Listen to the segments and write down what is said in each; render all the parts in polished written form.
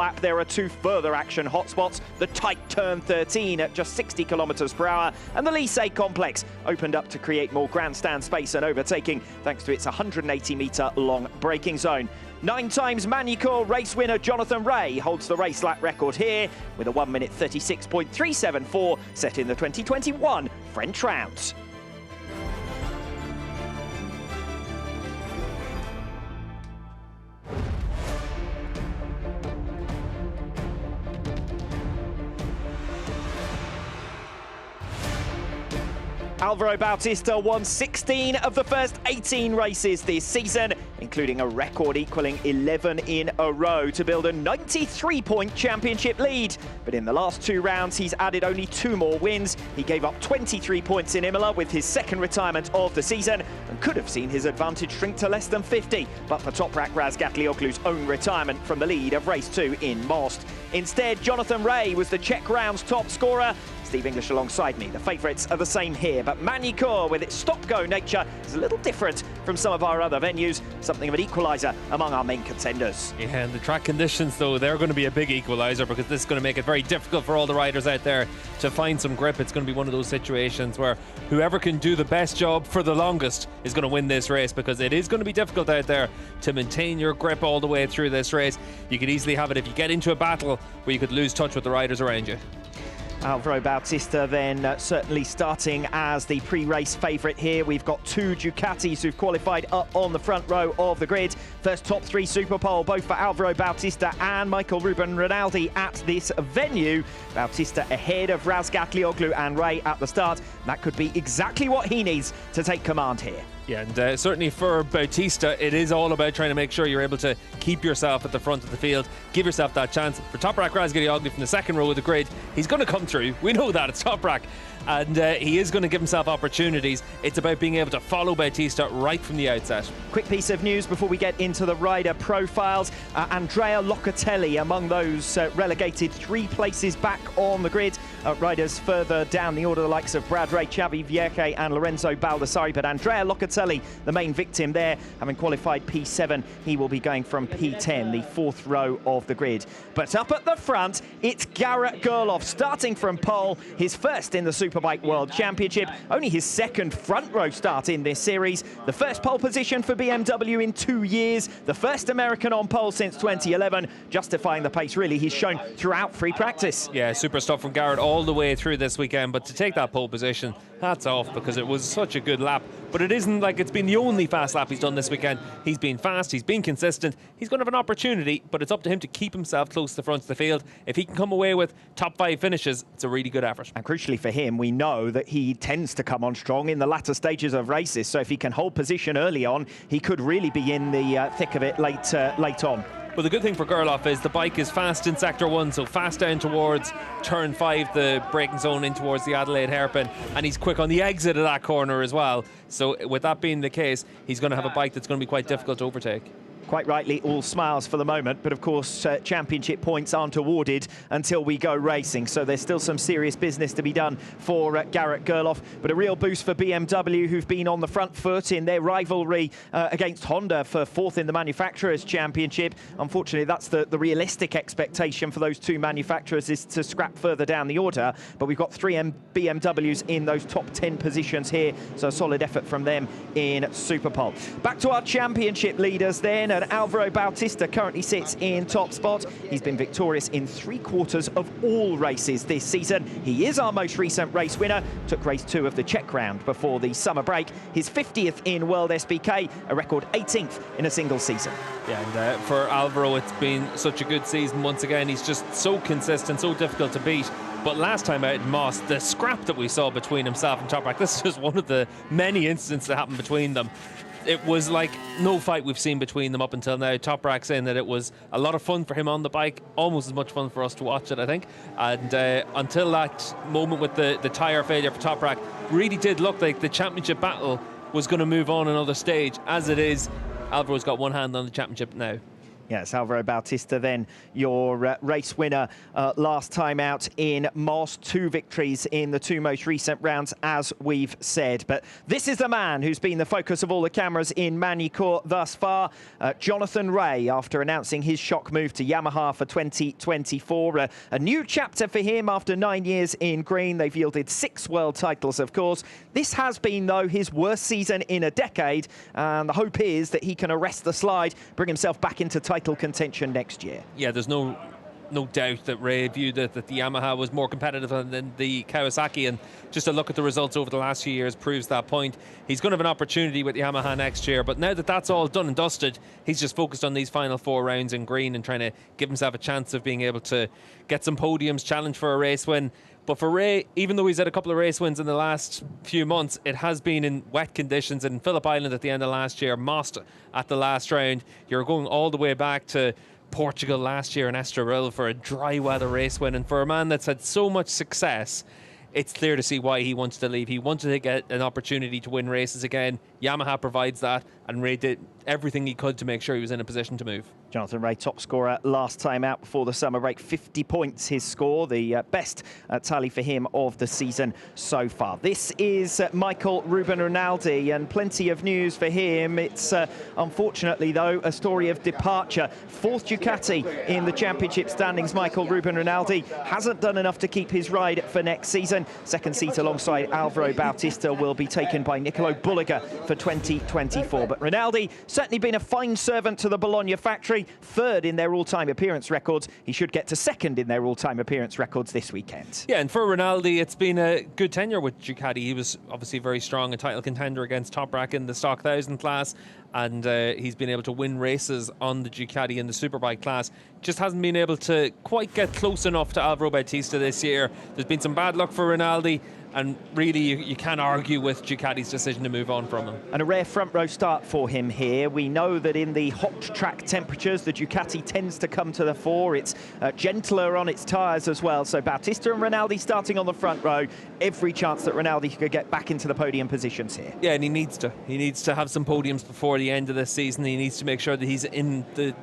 lap, there are two further action hotspots, the tight turn 13 at just 60 kilometers per hour, and the Lycée complex opened up to create more grandstand space and overtaking thanks to its 180-meter long braking zone. 9 times Magny-Cours race winner Jonathan Rea holds the race lap record here with a 1 minute 36.374 set in the 2021 French rounds. Álvaro Bautista won 16 of the first 18 races this season, including a record equaling 11 in a row to build a 93-point championship lead. But in the last 2 rounds, he's added only 2 more wins. He gave up 23 points in Imola with his second retirement of the season and could have seen his advantage shrink to less than 50, but for Toprak Razgatlioglu's own retirement from the lead of race 2 in Most. Instead, Jonathan Rea was the Czech round's top scorer. Steve English alongside me. The favourites are the same here, but Magny-Cours, with its stop-go nature, is a little different from some of our other venues, something of an equaliser among our main contenders. Yeah, and the track conditions, though, they're going to be a big equaliser because this is going to make it very difficult for all the riders out there to find some grip. It's going to be one of those situations where whoever can do the best job for the longest is going to win this race, because it is going to be difficult out there to maintain your grip all the way through this race. You could easily have it if you get into a battle where you could lose touch with the riders around you. Álvaro Bautista then certainly starting as the pre-race favourite here. We've got 2 Ducatis who've qualified up on the front row of the grid. First top 3 Superpole, both for Álvaro Bautista and Michael Ruben Rinaldi at this venue. Bautista ahead of Razgatlioglu and Rea at the start. That could be exactly what he needs to take command here. Yeah, and certainly for Bautista, it is all about trying to make sure you're able to keep yourself at the front of the field, give yourself that chance. For Toprak Razgatlioglu from the second row of the grid, he's going to come through. We know that, it's Toprak. And he is going to give himself opportunities. It's about being able to follow Bautista right from the outset. Quick piece of news before we get into the rider profiles. Andrea Locatelli among those relegated 3 places back on the grid. Riders further down the order, the likes of Brad Ray, Xavi Vierge and Lorenzo Baldassari. But Andrea Locatelli, the main victim there, having qualified P7, he will be going from P10, the 4th row of the grid. But up at the front, it's Garrett Gerloff starting from pole, his first in the Superbike World Championship, only his second front row start in this series. The first pole position for BMW in 2 years, the first American on pole since 2011, justifying the pace really he's shown throughout free practice. Yeah, super stuff from Garrett all the way through this weekend, but to take that pole position, hats off, because it was such a good lap. But it isn't like it's been the only fast lap he's done this weekend. He's been fast, he's been consistent, he's going to have an opportunity, but it's up to him to keep himself close to the front of the field. If he can come away with top 5 finishes, it's a really good effort. And crucially for him, we know that he tends to come on strong in the latter stages of races, so if he can hold position early on, he could really be in the thick of it late on. Well, the good thing for Gerloff is the bike is fast in Sector 1, so fast down towards Turn 5, the braking zone in towards the Adelaide hairpin, and he's quick on the exit of that corner as well. So with that being the case, he's going to have a bike that's going to be quite difficult to overtake. Quite rightly, all smiles for the moment, but of course championship points aren't awarded until we go racing, so there's still some serious business to be done for Garrett Gerloff, but a real boost for BMW, who've been on the front foot in their rivalry against Honda for 4th in the Manufacturers' Championship. Unfortunately, that's the realistic expectation for those 2 manufacturers, is to scrap further down the order, but we've got 3 BMWs in those top 10 positions here, so a solid effort from them in Superpole. Back to our championship leaders then, and Álvaro Bautista currently sits in top spot. He's been victorious in 3/4 of all races this season. He is our most recent race winner, took race 2 of the Czech round before the summer break. His 50th in World SBK, a record 18th in a single season. Yeah, and for Álvaro, it's been such a good season once again. He's just so consistent, so difficult to beat. But last time out in Moss, the scrap that we saw between himself and Toprak, this is just one of the many incidents that happened between them. It was like no fight we've seen between them up until now. Toprak saying that it was a lot of fun for him on the bike, almost as much fun for us to watch it, I think. And until that moment with the tyre failure for Toprak, really did look like the championship battle was going to move on another stage. As it is, Álvaro's got one hand on the championship now. Yes, Alvaro Bautista then your race winner last time out in Moss. 2 victories in the 2 most recent rounds, as we've said. But this is the man who's been the focus of all the cameras in Magny-Cours thus far. Jonathan Rea, after announcing his shock move to Yamaha for 2024. A new chapter for him after 9 years in green. They've yielded 6 world titles, of course. This has been, though, his worst season in a decade. And the hope is that he can arrest the slide, bring himself back into title contention next year. Yeah, there's no doubt that Rea viewed that the Yamaha was more competitive than the Kawasaki, and just a look at the results over the last few years proves that point. He's going to have an opportunity with Yamaha next year, but now that that's all done and dusted, he's just focused on these final 4 rounds in green and trying to give himself a chance of being able to get some podiums, challenge for a race win. But for Rea, even though he's had a couple of race wins in the last few months, it has been in wet conditions. In Phillip Island at the end of last year, Most at the last round. You're going all the way back to Portugal last year in Estoril for a dry weather race win. And for a man that's had so much success, it's clear to see why he wants to leave. He wanted to get an opportunity to win races again. Yamaha provides that, and Rea did everything he could to make sure he was in a position to move. Jonathan Rea, top scorer last time out before the summer break. 50 points his score, the best tally for him of the season so far. This is Michael Ruben Rinaldi, and plenty of news for him. It's unfortunately, though, a story of departure. 4th Ducati in the championship standings. Michael Ruben Rinaldi hasn't done enough to keep his ride for next season. 2nd seat alongside Alvaro Bautista will be taken by Nicolo Bulliger for 2024. But Rinaldi certainly been a fine servant to the Bologna factory. 3rd in their all-time appearance records. He should get to 2nd in their all-time appearance records this weekend. Yeah, and for Rinaldi, it's been a good tenure with Ducati. He was obviously very strong, a title contender against Toprak in the Stock 1000 class, and he's been able to win races on the Ducati in the Superbike class. Just hasn't been able to quite get close enough to Alvaro Bautista this year. There's been some bad luck for Rinaldi, and really you can't argue with Ducati's decision to move on from him. And a rare front row start for him here. We know that in the hot track temperatures, the Ducati tends to come to the fore. It's gentler on its tyres as well. So Bautista and Rinaldi starting on the front row. Every chance that Rinaldi could get back into the podium positions here. Yeah, and he needs to. He needs to have some podiums before the end of this season. He needs to make sure that he's in the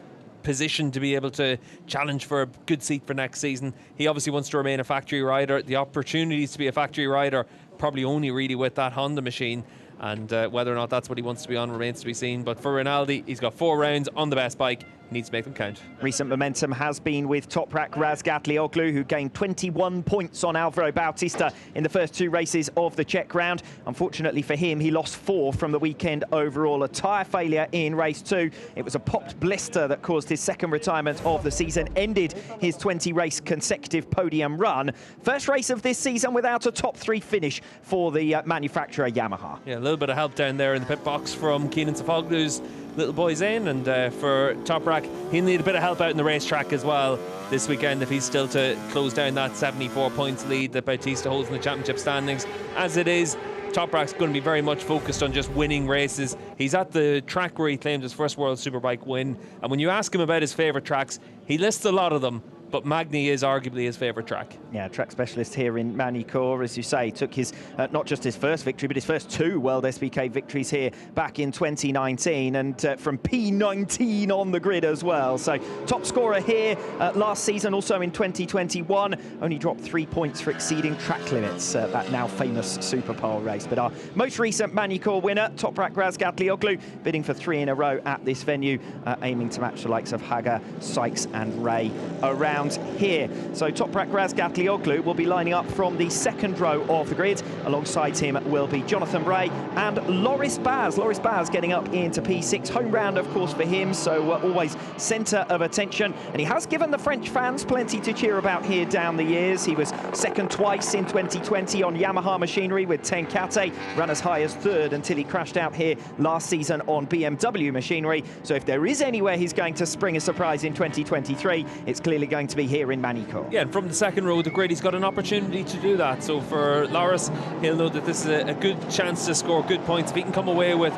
position to be able to challenge for a good seat for next season. He obviously wants to remain a factory rider. The opportunities to be a factory rider probably only really with that Honda machine, and whether or not that's what he wants to be on remains to be seen. But for Rinaldi, he's got 4 rounds on the best bike. He needs to make them count. Recent momentum has been with Toprak Razgatlioglu, who gained 21 points on Alvaro Bautista in the first 2 races of the Czech round. Unfortunately for him, he lost 4 from the weekend overall. A tyre failure in race 2. It was a popped blister that caused his 2nd retirement of the season, ended his 20-race consecutive podium run. First race of this season without a top 3 finish for the manufacturer Yamaha. Yeah, a little bit of help down there in the pit box from Keenan Sofoglu's little boys in, and for Toprak, he'll need a bit of help out in the racetrack as well this weekend if he's still to close down that 74 points lead that Bautista holds in the championship standings. As it is, Toprak's going to be very much focused on just winning races. He's at the track where he claimed his first World Superbike win, and when you ask him about his favourite tracks, he lists a lot of them, but Magny is arguably his favourite track. Yeah, track specialist here in Magny-Cours, as you say, took his not just his first victory, but his first 2 World SBK victories here back in 2019, and from P19 on the grid as well. So top scorer here last season, also in 2021, only dropped 3 points for exceeding track limits, that now famous Superpole race. But our most recent Magny-Cours winner, Toprak Razgatlioglu, bidding for 3 in a row at this venue, aiming to match the likes of Haga, Sykes and Rea around here. So Toprak Razgatlioglu will be lining up from the 2nd row of the grid. Alongside him will be Jonathan Rea and Loris Baz. Loris Baz getting up into P6. Home round, of course, for him, so always centre of attention. And he has given the French fans plenty to cheer about here down the years. He was 2nd twice in 2020 on Yamaha machinery with Tenkate, ran as high as 3rd until he crashed out here last season on BMW machinery. So if there is anywhere he's going to spring a surprise in 2023, it's clearly going to be here in Magny-Cours. Yeah, and from the 2nd row of the grid, he's got an opportunity to do that. So for Loris, he'll know that this is a good chance to score good points. If he can come away with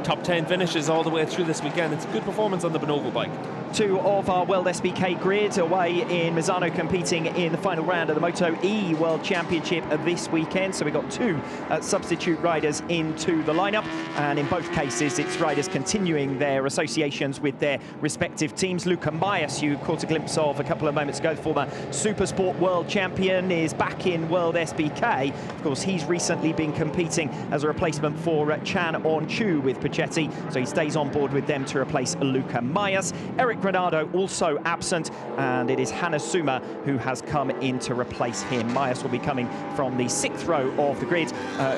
top 10 finishes all the way through this weekend, it's a good performance on the Bonovo bike. leg 2 of our World SBK grid away in Misano, competing in the final round of the Moto E World Championship this weekend. So we've got 2 substitute riders into the lineup, and in both cases it's riders continuing their associations with their respective teams. Luca Maias, you caught a glimpse of a couple of moments ago, the former Supersport World Champion, is back in World SBK. Of course, he's recently been competing as a replacement for Chan On-Chu with Pacetti, so he stays on board with them to replace Luca Maias. Eric Granado also absent, and it is Hanasuma who has come in to replace him. Maias will be coming from the 6th row of the grid,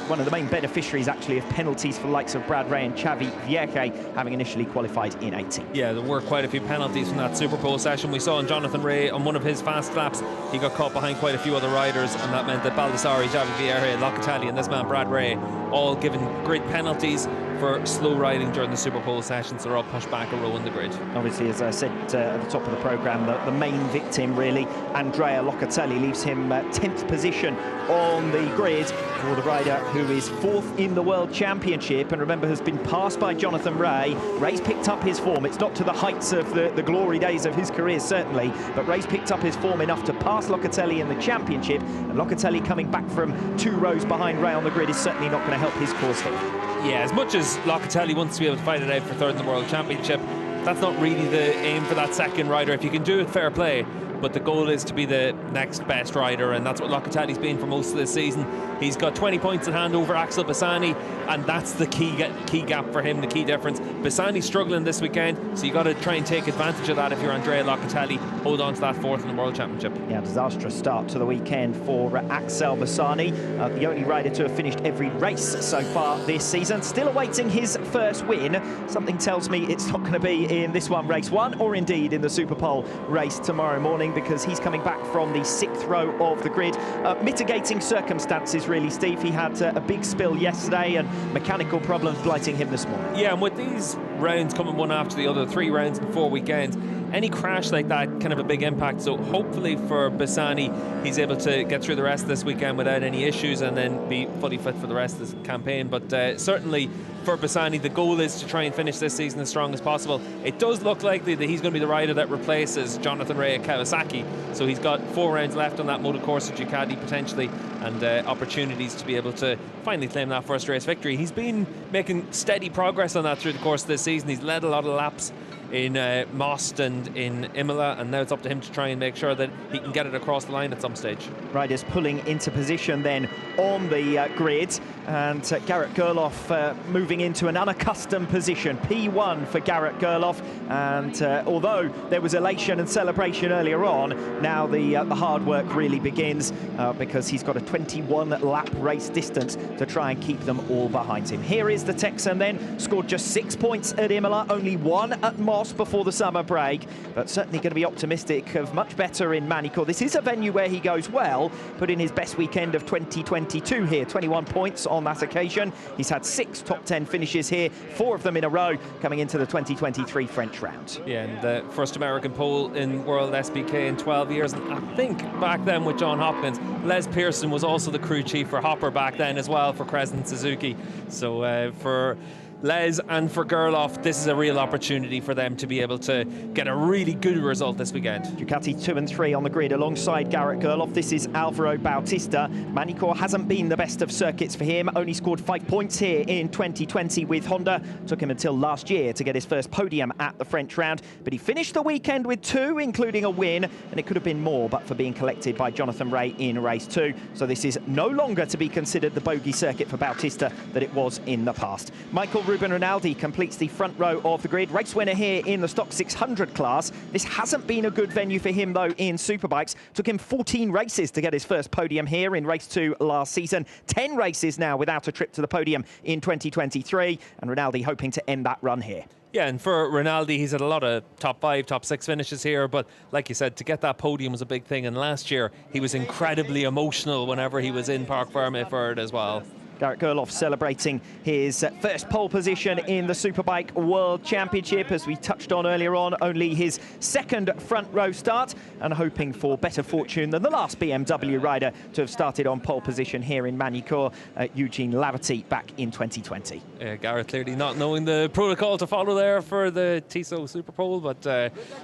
one of the main beneficiaries actually of penalties for the likes of Brad Ray and Xavi Vierge, having initially qualified in 18. Yeah, there were quite a few penalties from that Superpole session. We saw in Jonathan Ray on one of his fast laps, he got caught behind quite a few other riders, and that meant that Baldassari, Xavi Vierge, Locatelli and this man Brad Ray all given grid penalties for slow riding during the Superpole sessions. They're all pushed back a row in the grid. Obviously, as I said at the top of the programme, the main victim really, Andrea Locatelli, leaves him 10th position on the grid for the rider who is 4th in the World Championship, and remember has been passed by Jonathan Ray. Ray's picked up his form. It's not to the heights of the glory days of his career, certainly, but Ray's picked up his form enough to pass Locatelli in the championship, and Locatelli coming back from 2 rows behind Ray on the grid is certainly not going to help his cause here. Yeah, as much as Locatelli wants to be able to fight it out for 3rd in the World Championship, that's not really the aim for that second rider. If you can do it, fair play, but the goal is to be the next best rider, and that's what Locatelli's been for most of this season. He's got 20 points in hand over Axel Bassani, and that's the key gap for him, the key difference. Bassani's struggling this weekend, so you got to try and take advantage of that if you're Andrea Locatelli. Hold on to that 4th in the World Championship. Yeah, disastrous start to the weekend for Axel Bassani, the only rider to have finished every race so far this season. Still awaiting his first win. Something tells me it's not going to be in this one, race 1, or indeed in the Superpole race tomorrow morning, because he's coming back from the 6th row of the grid. Mitigating circumstances, really, Steve. He had a big spill yesterday and mechanical problems blighting him this morning. Yeah, and with these rounds coming one after the other, 3 rounds in 4 weekends, any crash like that can have a big impact. So hopefully for Bassani, he's able to get through the rest of this weekend without any issues and then be fully fit for the rest of the campaign. But certainly for Bassani, the goal is to try and finish this season as strong as possible. It does look likely that he's going to be the rider that replaces Jonathan Ray at Kawasaki. So he's got 4 rounds left on that Moto-Corsa Ducati potentially, and opportunities to be able to finally claim that first race victory. He's been making steady progress on that through the course of this season. He's led a lot of laps in Most and in Imola, and now it's up to him to try and make sure that he can get it across the line at some stage. Riders pulling into position then on the grid, and Garrett Gerloff moving into an unaccustomed position. P1 for Garrett Gerloff, and although there was elation and celebration earlier on, now the hard work really begins, because he's got a 21 lap race distance to try and keep them all behind him. Here is the Texan then, scored just 6 points at Imola, only 1 at Moss before the summer break, but certainly going to be optimistic of much better in Magny-Cours. This is a venue where he goes well, put in his best weekend of 2022 here, 21 points on that occasion. He's had 6 top 10 finishes here, 4 of them in a row coming into the 2023 French round. Yeah, and the first American pole in World SBK in 12 years, and I think back then with John Hopkins, Les Pearson was also the crew chief for Hopper back then as well for Crescent Suzuki. So for Les and for Gerloff, this is a real opportunity for them to be able to get a really good result this weekend. Ducati 2 and 3 on the grid alongside Garrett Gerloff. This is Alvaro Bautista. Magny-Cours hasn't been the best of circuits for him, only scored 5 points here in 2020 with Honda. Took him until last year to get his first podium at the French round, but he finished the weekend with 2, including a win, and it could have been more but for being collected by Jonathan Ray in race 2. So this is no longer to be considered the bogey circuit for Bautista that it was in the past. Michael Ruben Rinaldi completes the front row of the grid. Race winner here in the Stock 600 class. This hasn't been a good venue for him, though, in Superbikes. Took him 14 races to get his first podium here in race 2 last season. 10 races now without a trip to the podium in 2023. And Rinaldi hoping to end that run here. Yeah, and for Rinaldi, he's had a lot of top 5, top 6 finishes here, but like you said, to get that podium was a big thing, and last year he was incredibly emotional whenever he was in Parc Fermé for it as well. Garrett Gerloff celebrating his first pole position in the Superbike World Championship. As we touched on earlier on, only his second front row start, and hoping for better fortune than the last BMW rider to have started on pole position here in Magny-Cours, Eugene Laverty, back in 2020. Yeah, Garrett clearly not knowing the protocol to follow there for the Tissot Superpole, but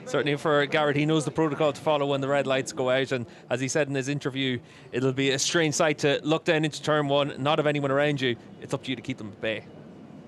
certainly for Garrett, he knows the protocol to follow when the red lights go out. And as he said in his interview, it'll be a strange sight to look down into turn one, not have anyone around you. It's up to you to keep them at bay.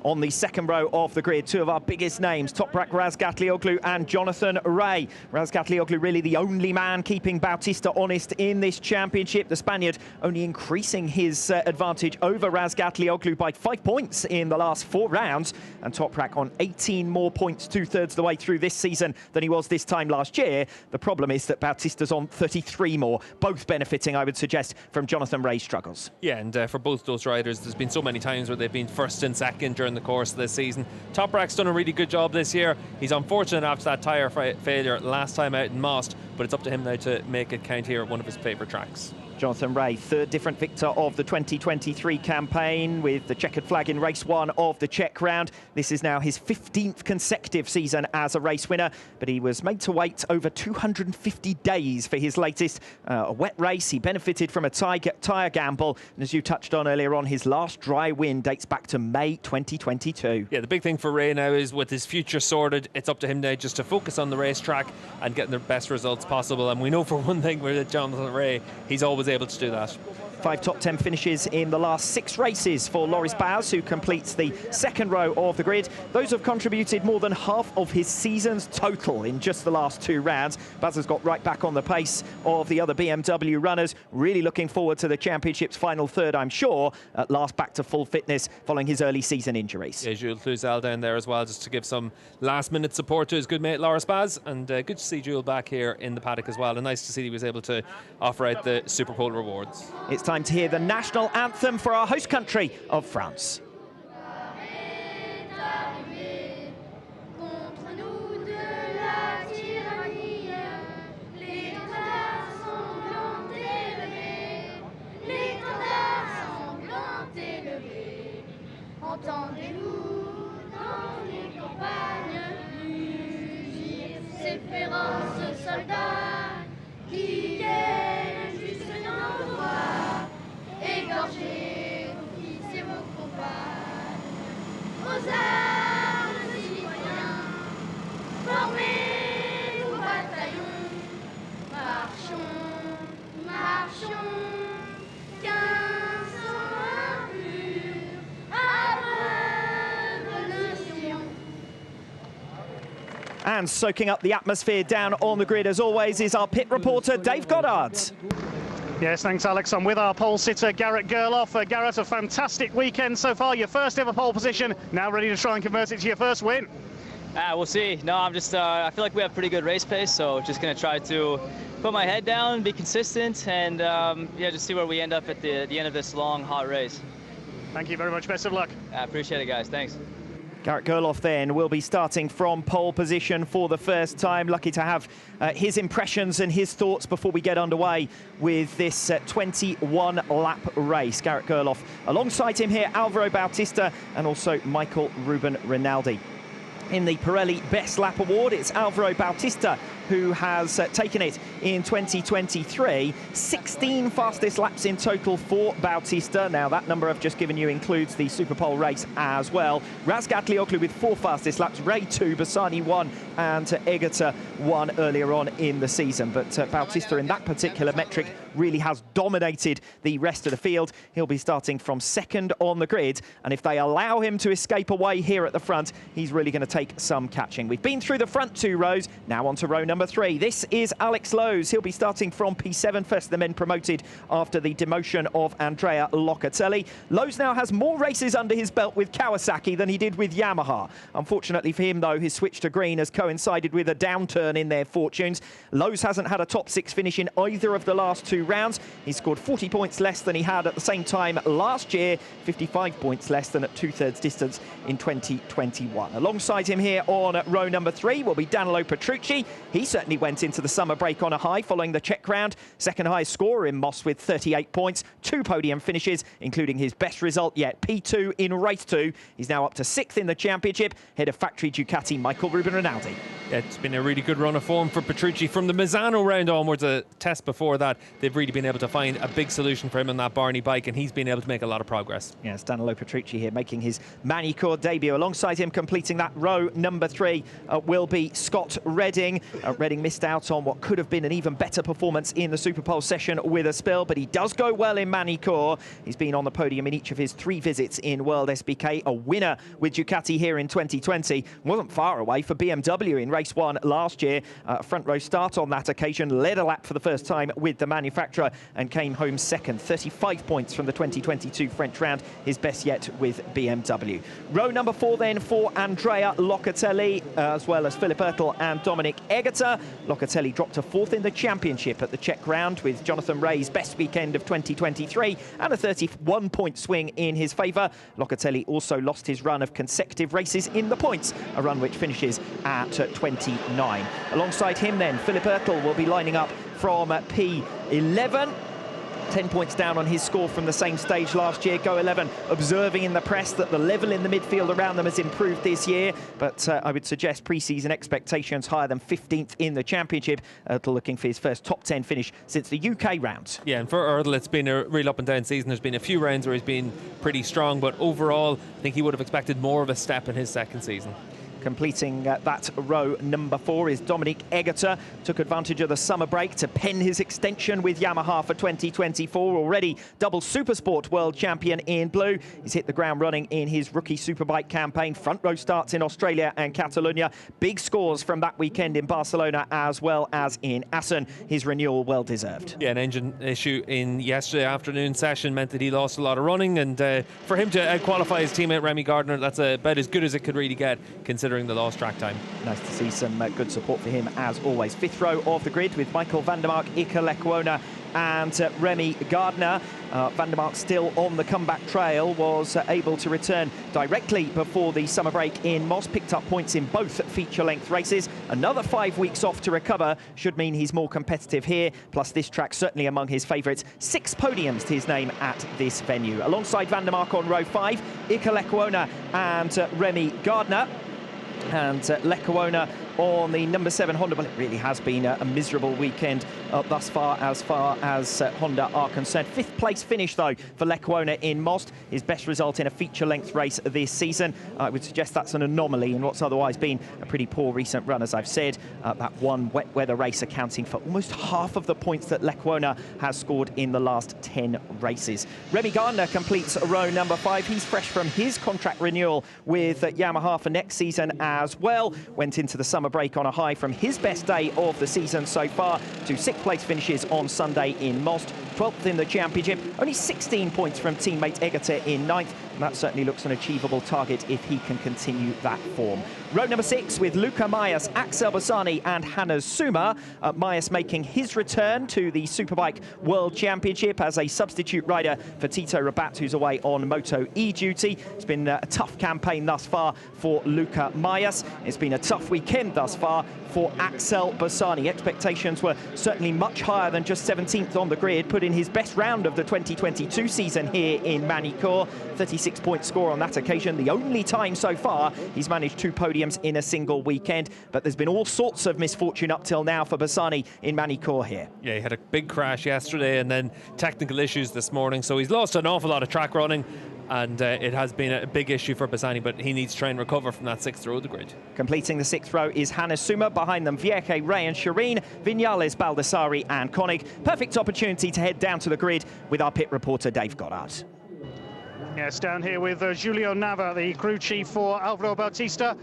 On the second row of the grid, two of our biggest names, Toprak Razgatlioglu and Jonathan Rea. Razgatlioglu really the only man keeping Bautista honest in this championship. The Spaniard only increasing his advantage over Razgatlioglu by 5 points in the last 4 rounds. And Toprak on 18 more points, 2/3 the way through this season than he was this time last year. The problem is that Bautista's on 33 more, both benefiting, I would suggest, from Jonathan Rea's struggles. Yeah, and for both those riders, there's been so many times where they've been first and second during the course of this season. Toprak's done a really good job this year. He's unfortunate after that tyre failure last time out in Most, but it's up to him now to make it count here at one of his favourite tracks. Jonathan Rea, third different victor of the 2023 campaign, with the checkered flag in race 1 of the Czech round. This is now his 15th consecutive season as a race winner, but he was made to wait over 250 days for his latest a wet race. He benefited from a tyre gamble, and as you touched on earlier on, his last dry win dates back to May 2022. Yeah, the big thing for Rea now is, with his future sorted, it's up to him now just to focus on the racetrack and getting the best results possible. And we know for one thing with Jonathan Rea, he's always able to do that. 5 top 10 finishes in the last 6 races for Loris Baz, who completes the second row of the grid. Those have contributed more than half of his season's total in just the last 2 rounds. Baz has got right back on the pace of the other BMW runners. Really looking forward to the championship's final third, I'm sure. At last back to full fitness following his early season injuries. Yeah, Jules Cluzel down there as well, just to give some last-minute support to his good mate Loris Baz. And good to see Jules back here in the paddock as well. And nice to see he was able to offer out the Superpole rewards. It's time to hear the national anthem for our host country of France. Entendez-vous dans les campagnes mugir ces féroces soldats qui viennent jusque dans nos bras, égorger vos fils et vos compagnes. Aux armes, citoyens, formez vos bataillons, marchons, marchons, 1501 purs, à révolution. And soaking up the atmosphere down on the grid, as always, is our pit reporter, Dave Goddard. Yes, thanks, Alex. I'm with our pole sitter, Garrett Gerloff. Garrett, a fantastic weekend so far. Your first ever pole position, now ready to try and convert it to your first win. We'll see. No, I'm just, I feel like we have pretty good race pace, so just going to try to put my head down, be consistent, and yeah, just see where we end up at the end of this long, hot race. Thank you very much. Best of luck. I appreciate it, guys. Thanks. Garrett Gerloff then will be starting from pole position for the first time. Lucky to have his impressions and his thoughts before we get underway with this 21-lap race. Garrett Gerloff, alongside him here, Alvaro Bautista and also Michael Ruben Rinaldi. In the Pirelli Best Lap Award, it's Alvaro Bautista who has taken it in 2023. 16 fastest laps in total for Bautista. Now, that number I've just given you includes the Superpole race as well. Razgatlioglu with 4 fastest laps, Rea 2, Bassani 1, and Egerter 1 earlier on in the season. But Bautista, in that particular metric, really has dominated the rest of the field. He'll be starting from second on the grid, and if they allow him to escape away here at the front, he's really going to take some catching. We've been through the front 2 rows, now on to row number 3. This is Alex Lowes. He'll be starting from P7, first of the men promoted after the demotion of Andrea Locatelli. Lowes now has more races under his belt with Kawasaki than he did with Yamaha. Unfortunately for him, though, his switch to green has coincided with a downturn in their fortunes. Lowes hasn't had a top 6 finish in either of the last 2 rounds. He scored 40 points less than he had at the same time last year, 55 points less than at 2/3 distance in 2021. Alongside him here on row number 3 will be Danilo Petrucci. He He certainly went into the summer break on a high following the Czech round. Second highest scorer in Most with 38 points. 2 podium finishes, including his best result yet, P2 in race 2. He's now up to 6th in the championship, ahead of factory Ducati Michael Ruben Rinaldi. Yeah, it's been a really good run of form for Petrucci from the Misano round onwards. A test before that, they've really been able to find a big solution for him on that Barney bike, and he's been able to make a lot of progress. Yes, Danilo Petrucci here making his Magny-Cours debut. Alongside him completing that row number 3 will be Scott Redding. Redding missed out on what could have been an even better performance in the Superpole session with a spill, but he does go well in Magny-Cours. He's been on the podium in each of his 3 visits in World SBK, a winner with Ducati here in 2020. Wasn't far away for BMW in race 1 last year. Front row start on that occasion, led a lap for the first time with the manufacturer and came home second. 35 points from the 2022 French round, his best yet with BMW. Row number 4 then for Andrea Locatelli, as well as Philip Ertl and Dominic Egerter. Locatelli dropped to 4th in the championship at the Czech round with Jonathan Ray's best weekend of 2023 and a 31-point swing in his favour. Locatelli also lost his run of consecutive races in the points, a run which finishes at 29. Alongside him then, Philip Ertl will be lining up from P11. 10 points down on his score from the same stage last year. Go 11, observing in the press that the level in the midfield around them has improved this year, but I would suggest pre-season expectations higher than 15th in the championship. Ertl looking for his first top 10 finish since the UK round. Yeah, and for Ertl, it's been a real up and down season. There's been a few rounds where he's been pretty strong, but overall, I think he would have expected more of a step in his second season. Completing that row number 4 is Dominic Egerter. Took advantage of the summer break to pen his extension with Yamaha for 2024. Already double Supersport world champion in blue. He's hit the ground running in his rookie Superbike campaign. Front row starts in Australia and Catalonia. Big scores from that weekend in Barcelona as well as in Assen. His renewal well deserved. Yeah, an engine issue in yesterday afternoon session meant that he lost a lot of running, and for him to qualify his teammate Remy Gardner, that's about as good as it could really get considering the lost track time. Nice to see some good support for him as always. 5th row of the grid with Michael van der Mark, Ike Lecuona and Remy Gardner. Van der Mark still on the comeback trail, was able to return directly before the summer break in Moss, picked up points in both feature-length races. Another 5 weeks off to recover should mean he's more competitive here, plus this track certainly among his favourites. 6 podiums to his name at this venue. Alongside Van der Mark on row 5, Ike Lecuona and Remy Gardner. And Lecuona on the number 7 Honda. Well, it really has been a miserable weekend thus far as Honda are concerned. 5th place finish, though, for Lecuona in Most. His best result in a feature-length race this season. I would suggest that's an anomaly in what's otherwise been a pretty poor recent run, as I've said. That one wet weather race accounting for almost half of the points that Lecuona has scored in the last 10 races. Remy Gardner completes row number 5. He's fresh from his contract renewal with Yamaha for next season as well. Went into the summer break on a high from his best day of the season so far. 2 6th place finishes on Sunday in Most. 12th in the championship, only 16 points from teammate Egerter in 9th, and that certainly looks an achievable target if he can continue that form. Row number 6 with Luca Maias, Axel Bassani and Hannes Suma. Maias making his return to the Superbike World Championship as a substitute rider for Tito Rabat, who's away on Moto E duty. It's been a tough campaign thus far for Luca Maias. It's been a tough weekend thus far for Axel Bassani. Expectations were certainly much higher than just 17th on the grid. Put in his best round of the 2022 season here in Magny-Cours. 36-point score on that occasion. The only time so far he's managed 2 podiums in a single weekend. But there's been all sorts of misfortune up till now for Bassani in Magny-Cours here. Yeah, he had a big crash yesterday and then technical issues this morning. So he's lost an awful lot of track running. And it has been a big issue for Bassani, but he needs to try and recover from that 6th row of the grid. Completing the 6th row is Hannes Suma. Behind them, Vieche, Ray and Shireen, Viñales, Baldassari and Koenig. Perfect opportunity to head down to the grid with our pit reporter, Dave Goddard. Yes, down here with Julio Nava, the crew chief for Alvaro Bautista.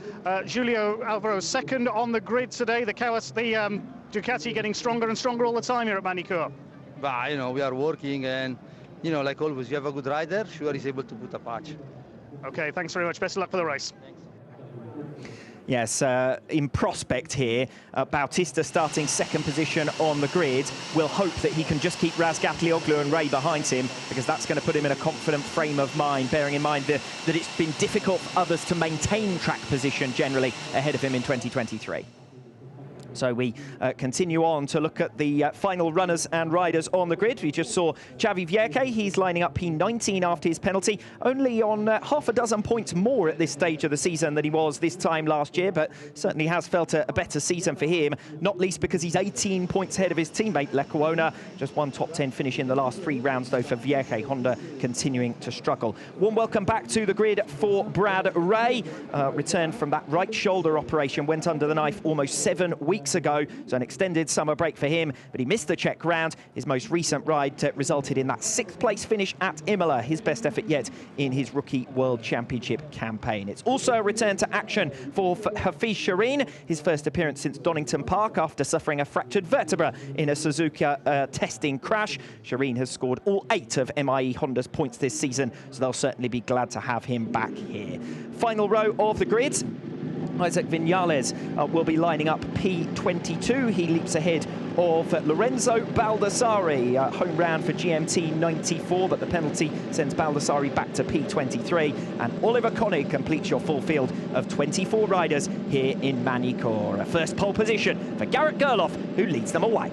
Julio, Alvaro 2nd on the grid today. The Ducati getting stronger and stronger all the time here at Magny-Cours. You know, we are working and, you know, like always, you have a good rider, sure he's able to put a patch. Okay, thanks very much. Best of luck for the race. Yes, in prospect here, Bautista starting 2nd position on the grid. We'll hope that he can just keep Razgatlioglu and Ray behind him, because that's going to put him in a confident frame of mind, bearing in mind that it's been difficult for others to maintain track position generally ahead of him in 2023. So we continue on to look at the final runners and riders on the grid. We just saw Xavi Vierque. He's lining up P19 after his penalty, only on half a dozen points more at this stage of the season than he was this time last year, but certainly has felt a better season for him, not least because he's 18 points ahead of his teammate Lecuona. Just one top 10 finish in the last 3 rounds though for Vierque. Honda continuing to struggle. Warm welcome back to the grid for Brad Ray. Returned from that right shoulder operation, went under the knife almost 7 weeks ago, so an extended summer break for him, but he missed the Czech round. His most recent ride resulted in that 6th place finish at Imola, his best effort yet in his rookie World Championship campaign. It's also a return to action for Hafiz Shireen, his first appearance since Donington Park after suffering a fractured vertebra in a Suzuka testing crash. Shireen has scored all 8 of MIE Honda's points this season, so they'll certainly be glad to have him back here. Final row of the grid. Isaac Viñales will be lining up P22. He leaps ahead of Lorenzo Baldassari. Home round for GMT 94, but the penalty sends Baldassari back to P23. And Oliver Koenig completes your full field of 24 riders here in Magny-Cours. A first pole position for Garrett Gerloff, who leads them away.